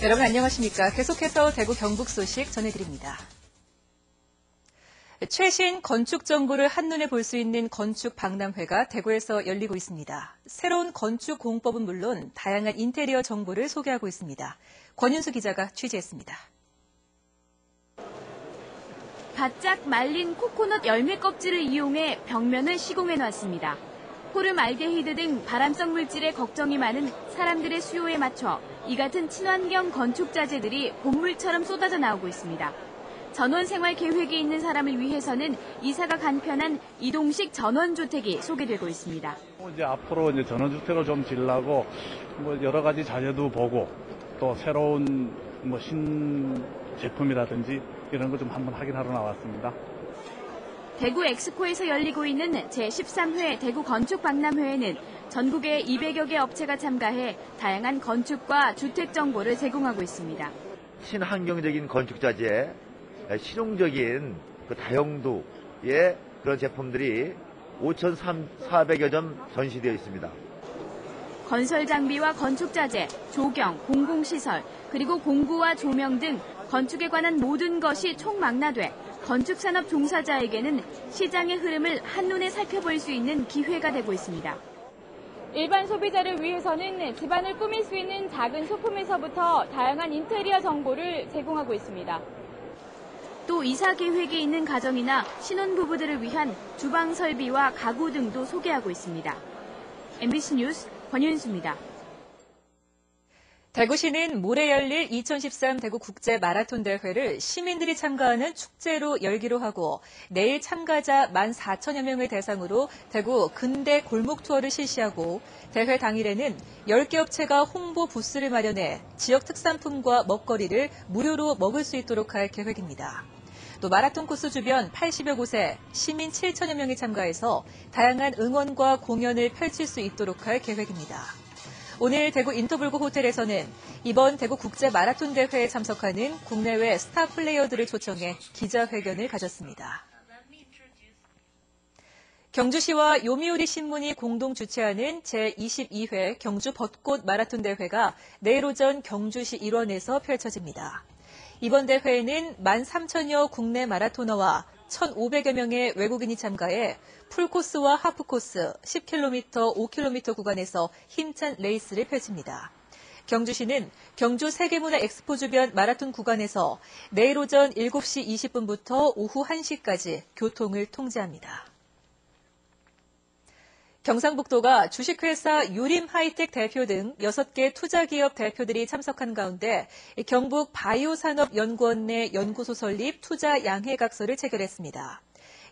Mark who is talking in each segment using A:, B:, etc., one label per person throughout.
A: 여러분 안녕하십니까. 계속해서 대구 경북 소식 전해드립니다. 최신 건축 정보를 한눈에 볼 수 있는 건축 박람회가 대구에서 열리고 있습니다. 새로운 건축 공법은 물론 다양한 인테리어 정보를 소개하고 있습니다. 권윤수 기자가 취재했습니다.
B: 바짝 말린 코코넛 열매 껍질을 이용해 벽면을 시공해놨습니다. 포름알데히드 등 발암성 물질에 걱정이 많은 사람들의 수요에 맞춰 이 같은 친환경 건축 자재들이 본물처럼 쏟아져 나오고 있습니다. 전원 생활 계획이 있는 사람을 위해서는 이사가 간편한 이동식 전원주택이 소개되고 있습니다.
C: 이제 앞으로 전원주택을 좀 지으려고 여러 가지 자재도 보고 또 새로운 신제품이라든지 이런 거 좀 한번 확인하러 나왔습니다.
B: 대구 엑스포에서 열리고 있는 제13회 대구 건축박람회에는 전국의 200여 개 업체가 참가해 다양한 건축과 주택 정보를 제공하고 있습니다.
D: 친환경적인 건축자재, 실용적인 다용도의 그런 제품들이 5,400여 점 전시되어 있습니다.
B: 건설 장비와 건축 자재, 조경, 공공시설, 그리고 공구와 조명 등 건축에 관한 모든 것이 총망라돼 건축산업 종사자에게는 시장의 흐름을 한눈에 살펴볼 수 있는 기회가 되고 있습니다. 일반 소비자를 위해서는 집안을 꾸밀 수 있는 작은 소품에서부터 다양한 인테리어 정보를 제공하고 있습니다. 또 이사 계획이 있는 가정이나 신혼부부들을 위한 주방 설비와 가구 등도 소개하고 있습니다. MBC 뉴스 권윤수입니다.
A: 대구시는 모레 열릴 2013 대구 국제 마라톤 대회를 시민들이 참가하는 축제로 열기로 하고 내일 참가자 14,000여 명을 대상으로 대구 근대 골목 투어를 실시하고 대회 당일에는 10개 업체가 홍보 부스를 마련해 지역 특산품과 먹거리를 무료로 먹을 수 있도록 할 계획입니다. 또 마라톤 코스 주변 80여 곳에 시민 7,000여 명이 참가해서 다양한 응원과 공연을 펼칠 수 있도록 할 계획입니다. 오늘 대구 인터블고 호텔에서는 이번 대구 국제 마라톤 대회에 참석하는 국내외 스타 플레이어들을 초청해 기자회견을 가졌습니다. 경주시와 요미우리 신문이 공동 주최하는 제22회 경주 벚꽃 마라톤 대회가 내일 오전 경주시 일원에서 펼쳐집니다. 이번 대회에는 13,000여 국내 마라토너와 1,500여 명의 외국인이 참가해 풀코스와 하프코스 10km, 5km 구간에서 힘찬 레이스를 펼칩니다. 경주시는 경주 세계문화 엑스포 주변 마라톤 구간에서 내일 오전 7시 20분부터 오후 1시까지 교통을 통제합니다. 경상북도가 주식회사 유림하이텍 대표 등 6개 투자기업 대표들이 참석한 가운데 경북 바이오산업연구원 내 연구소 설립 투자 양해각서를 체결했습니다.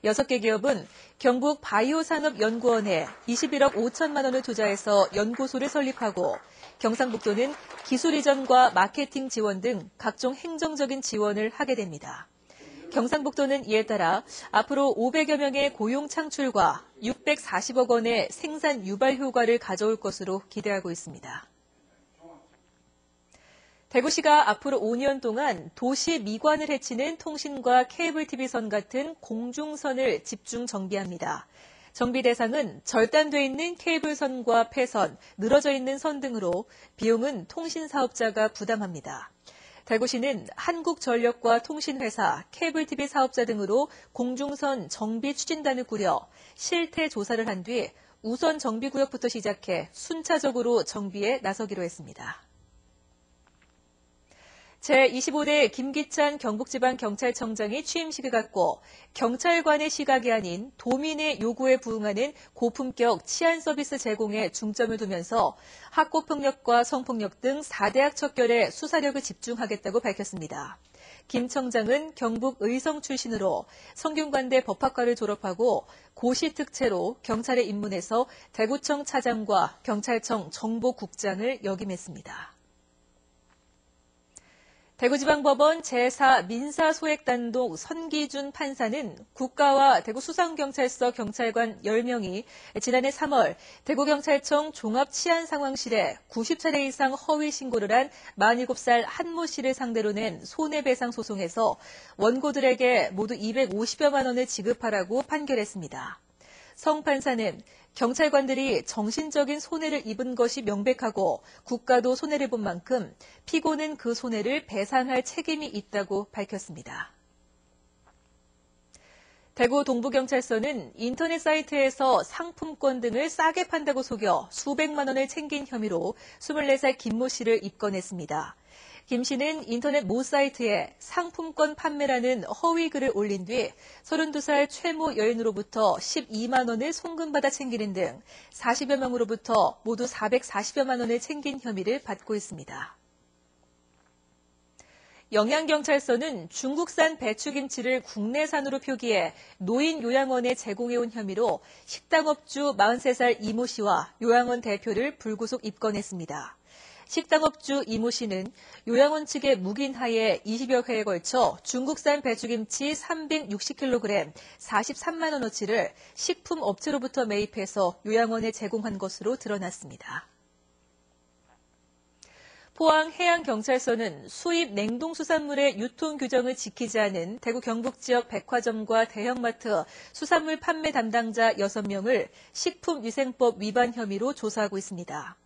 A: 6개 기업은 경북 바이오산업연구원에 21억 5천만 원을 투자해서 연구소를 설립하고 경상북도는 기술 이전과 마케팅 지원 등 각종 행정적인 지원을 하게 됩니다. 경상북도는 이에 따라 앞으로 500여 명의 고용 창출과 640억 원의 생산 유발 효과를 가져올 것으로 기대하고 있습니다. 대구시가 앞으로 5년 동안 도시 미관을 해치는 통신과 케이블 TV선 같은 공중선을 집중 정비합니다. 정비 대상은 절단돼 있는 케이블선과 폐선, 늘어져 있는 선 등으로 비용은 통신사업자가 부담합니다. 대구시는 한국전력과 통신회사, 케이블TV 사업자 등으로 공중선 정비 추진단을 꾸려 실태 조사를 한 뒤 우선 정비구역부터 시작해 순차적으로 정비에 나서기로 했습니다. 제25대 김기찬 경북지방경찰청장이 취임식을 갖고 경찰관의 시각이 아닌 도민의 요구에 부응하는 고품격 치안 서비스 제공에 중점을 두면서 학교폭력과 성폭력 등 4대학 척결에 수사력을 집중하겠다고 밝혔습니다. 김 청장은 경북 의성 출신으로 성균관대 법학과를 졸업하고 고시 특채로 경찰에 입문해서 대구청 차장과 경찰청 정보국장을 역임했습니다. 대구지방법원 제4 민사소액단독 선기준 판사는 국가와 대구수성경찰서 경찰관 10명이 지난해 3월 대구경찰청 종합치안상황실에 90차례 이상 허위 신고를 한 47살 한모 씨를 상대로 낸 손해배상 소송에서 원고들에게 모두 250여만 원을 지급하라고 판결했습니다. 성 판사는 경찰관들이 정신적인 손해를 입은 것이 명백하고 국가도 손해를 본 만큼 피고는 그 손해를 배상할 책임이 있다고 밝혔습니다. 대구 동부경찰서는 인터넷 사이트에서 상품권 등을 싸게 판다고 속여 수백만 원을 챙긴 혐의로 24살 김모 씨를 입건했습니다. 김 씨는 인터넷 모 사이트에 상품권 판매라는 허위 글을 올린 뒤 32살 최모 여인으로부터 12만 원을 송금받아 챙기는 등 40여 명으로부터 모두 440여만 원을 챙긴 혐의를 받고 있습니다. 영양경찰서는 중국산 배추김치를 국내산으로 표기해 노인 요양원에 제공해온 혐의로 식당업주 43살 이모 씨와 요양원 대표를 불구속 입건했습니다. 식당업주 이모 씨는 요양원 측의 묵인하에 20여 회에 걸쳐 중국산 배추김치 360kg 43만 원어치를 식품업체로부터 매입해서 요양원에 제공한 것으로 드러났습니다. 포항해양경찰서는 수입 냉동수산물의 유통 규정을 지키지 않은 대구 경북 지역 백화점과 대형마트 수산물 판매 담당자 6명을 식품위생법 위반 혐의로 조사하고 있습니다.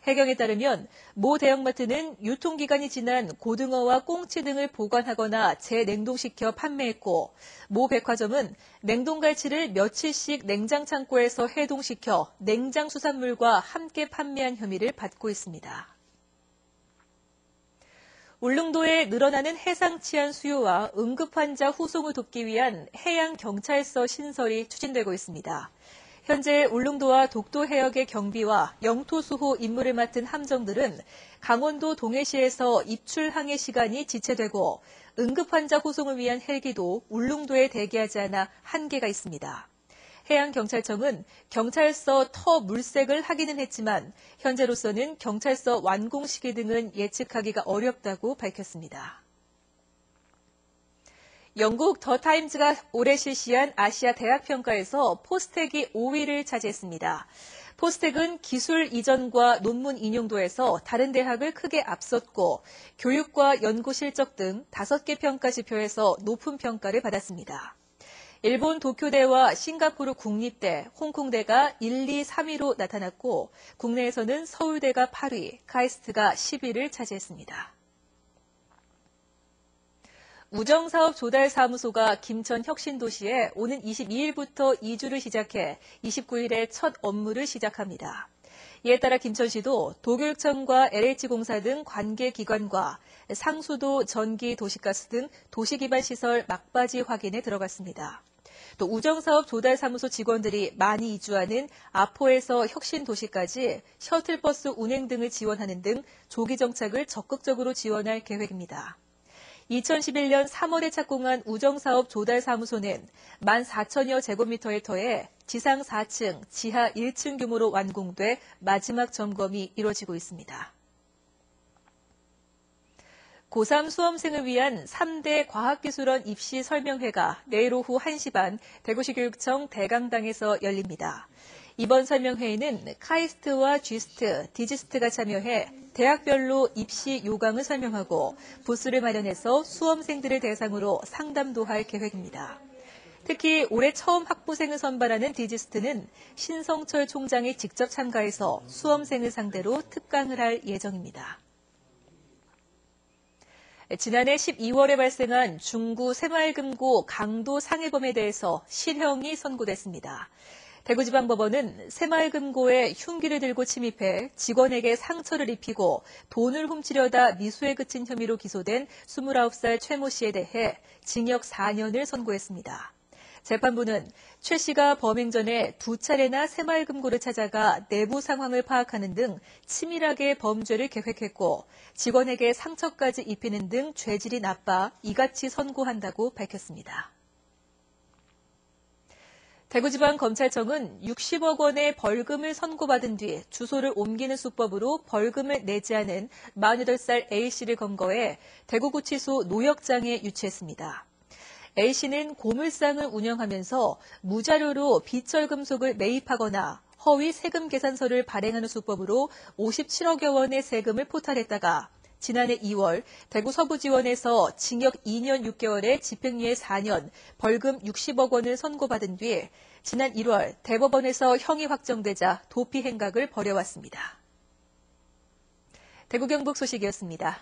A: 해경에 따르면 모 대형마트는 유통기간이 지난 고등어와 꽁치 등을 보관하거나 재냉동시켜 판매했고 모 백화점은 냉동갈치를 며칠씩 냉장창고에서 해동시켜 냉장수산물과 함께 판매한 혐의를 받고 있습니다. 울릉도에 늘어나는 해상 치안 수요와 응급환자 후송을 돕기 위한 해양경찰서 신설이 추진되고 있습니다. 현재 울릉도와 독도 해역의 경비와 영토수호 임무를 맡은 함정들은 강원도 동해시에서 입출 항해 시간이 지체되고 응급환자 후송을 위한 헬기도 울릉도에 대기하지 않아 한계가 있습니다. 해양경찰청은 경찰서 터 물색을 하기는 했지만 현재로서는 경찰서 완공 시기 등은 예측하기가 어렵다고 밝혔습니다. 영국 더 타임즈가 올해 실시한 아시아 대학 평가에서 포스텍이 5위를 차지했습니다. 포스텍은 기술 이전과 논문 인용도에서 다른 대학을 크게 앞섰고 교육과 연구 실적 등 5개 평가 지표에서 높은 평가를 받았습니다. 일본 도쿄대와 싱가포르 국립대, 홍콩대가 1, 2, 3위로 나타났고 국내에서는 서울대가 8위, 카이스트가 10위를 차지했습니다. 우정사업 조달사무소가 김천 혁신도시에 오는 22일부터 2주를 시작해 29일에 첫 업무를 시작합니다. 이에 따라 김천시도 도교육청과 LH공사 등 관계기관과 상수도, 전기, 도시가스 등 도시기반시설 막바지 확인에 들어갔습니다. 또 우정사업 조달사무소 직원들이 많이 이주하는 아포에서 혁신도시까지 셔틀버스 운행 등을 지원하는 등 조기 정착을 적극적으로 지원할 계획입니다. 2011년 3월에 착공한 우정사업 조달사무소는 14,000여 제곱미터의 터에 지상 4층, 지하 1층 규모로 완공돼 마지막 점검이 이뤄지고 있습니다. 고3 수험생을 위한 3대 과학기술원 입시 설명회가 내일 오후 1시 반 대구시 교육청 대강당에서 열립니다. 이번 설명회에는 카이스트와 쥐스트, 디지스트가 참여해 대학별로 입시 요강을 설명하고 부스를 마련해서 수험생들을 대상으로 상담도 할 계획입니다. 특히 올해 처음 학부생을 선발하는 디지스트는 신성철 총장이 직접 참가해서 수험생을 상대로 특강을 할 예정입니다. 지난해 12월에 발생한 중구 새마을금고 강도 상해범에 대해서 실형이 선고됐습니다. 대구지방법원은 새마을금고에 흉기를 들고 침입해 직원에게 상처를 입히고 돈을 훔치려다 미수에 그친 혐의로 기소된 29살 최모 씨에 대해 징역 4년을 선고했습니다. 재판부는 최 씨가 범행 전에 2차례나 새마을금고를 찾아가 내부 상황을 파악하는 등 치밀하게 범죄를 계획했고 직원에게 상처까지 입히는 등 죄질이 나빠 이같이 선고한다고 밝혔습니다. 대구지방검찰청은 60억 원의 벌금을 선고받은 뒤 주소를 옮기는 수법으로 벌금을 내지 않은 48살 A씨를 검거해 대구구치소 노역장에 유치했습니다. A씨는 고물상을 운영하면서 무자료로 비철금속을 매입하거나 허위 세금 계산서를 발행하는 수법으로 57억여 원의 세금을 포탈했다가 지난해 2월 대구 서부지원에서 징역 2년 6개월에 집행유예 4년, 벌금 60억 원을 선고받은 뒤 지난 1월 대법원에서 형이 확정되자 도피 행각을 벌여왔습니다. 대구 경북 소식이었습니다.